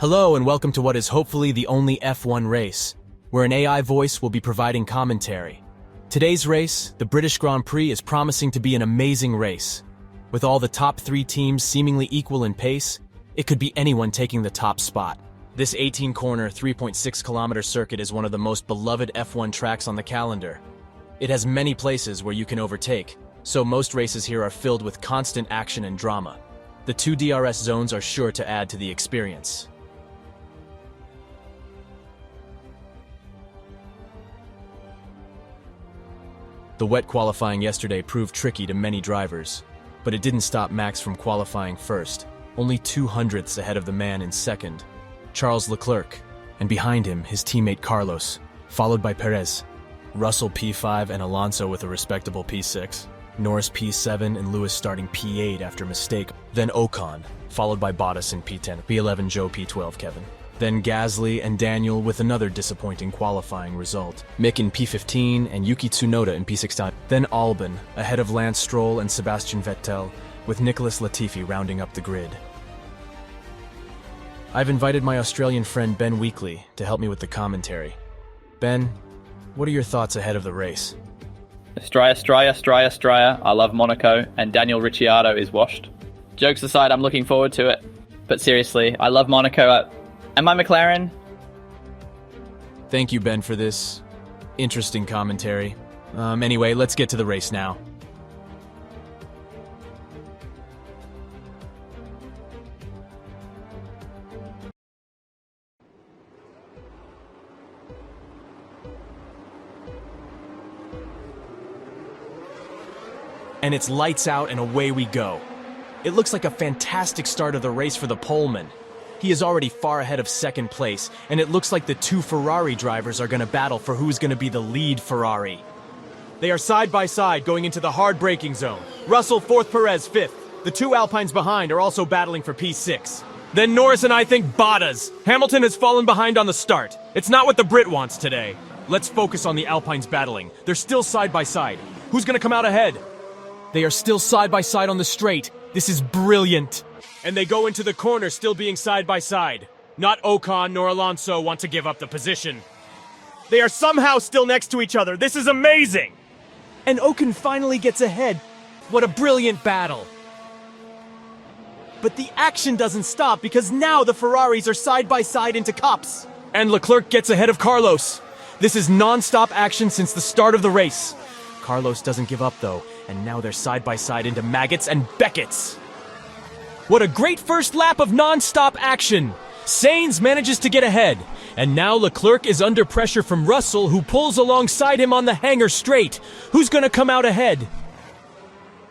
Hello and welcome to what is hopefully the only F1 race, where an AI voice will be providing commentary. Today's race, the British Grand Prix, is promising to be an amazing race. With all the top three teams seemingly equal in pace, it could be anyone taking the top spot. This 18-corner, 3.6-kilometer circuit is one of the most beloved F1 tracks on the calendar. It has many places where you can overtake, so most races here are filled with constant action and drama. The two DRS zones are sure to add to the experience. The wet qualifying yesterday proved tricky to many drivers, but it didn't stop Max from qualifying first, only 0.02 ahead of the man in second, Charles Leclerc, and behind him his teammate Carlos, followed by Perez, Russell P5 and Alonso with a respectable P6, Norris P7 and Lewis starting P8 after mistake, then Ocon, followed by Bottas in P10, P11 Joe P12 Kevin. Then Gasly and Daniel with another disappointing qualifying result. Mick in P15 and Yuki Tsunoda in P16. Then Albon, ahead of Lance Stroll and Sebastian Vettel, with Nicholas Latifi rounding up the grid. I've invited my Australian friend Ben Weekly to help me with the commentary. Ben, what are your thoughts ahead of the race? Straya. I love Monaco, and Daniel Ricciardo is washed. Jokes aside, I'm looking forward to it. But seriously, I love Monaco. Am I McLaren? Thank you, Ben, for this interesting commentary. Anyway, let's get to the race now. And it's lights out and away we go. It looks like a fantastic start of the race for the poleman. He is already far ahead of second place, and it looks like the two Ferrari drivers are going to battle for who's going to be the lead Ferrari. They are side by side going into the hard braking zone. Russell 4th, Perez 5th. The two Alpines behind are also battling for P6. Then Norris and I think Bottas. Hamilton has fallen behind on the start. It's not what the Brit wants today. Let's focus on the Alpines battling. They're still side by side. Who's going to come out ahead? They are still side by side on the straight. This is brilliant. And they go into the corner still being side by side. Not Ocon nor Alonso want to give up the position. They are somehow still next to each other. This is amazing! And Ocon finally gets ahead. What a brilliant battle. But the action doesn't stop because now the Ferraris are side by side into cups. And Leclerc gets ahead of Carlos. This is non-stop action since the start of the race. Carlos doesn't give up though, and now they're side by side into Maggots and Beckett's. What a great first lap of non-stop action! Sainz manages to get ahead, and now Leclerc is under pressure from Russell, who pulls alongside him on the hanger straight. Who's gonna come out ahead?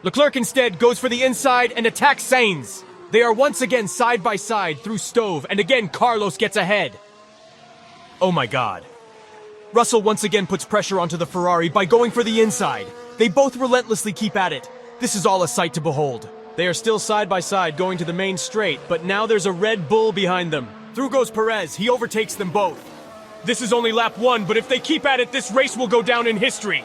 Leclerc instead goes for the inside and attacks Sainz. They are once again side by side through Stove, and again Carlos gets ahead. Oh my god. Russell once again puts pressure onto the Ferrari by going for the inside. They both relentlessly keep at it. This is all a sight to behold. They are still side by side going to the main straight, but now there's a Red Bull behind them. Through goes Perez, he overtakes them both. This is only lap 1, but if they keep at it, this race will go down in history.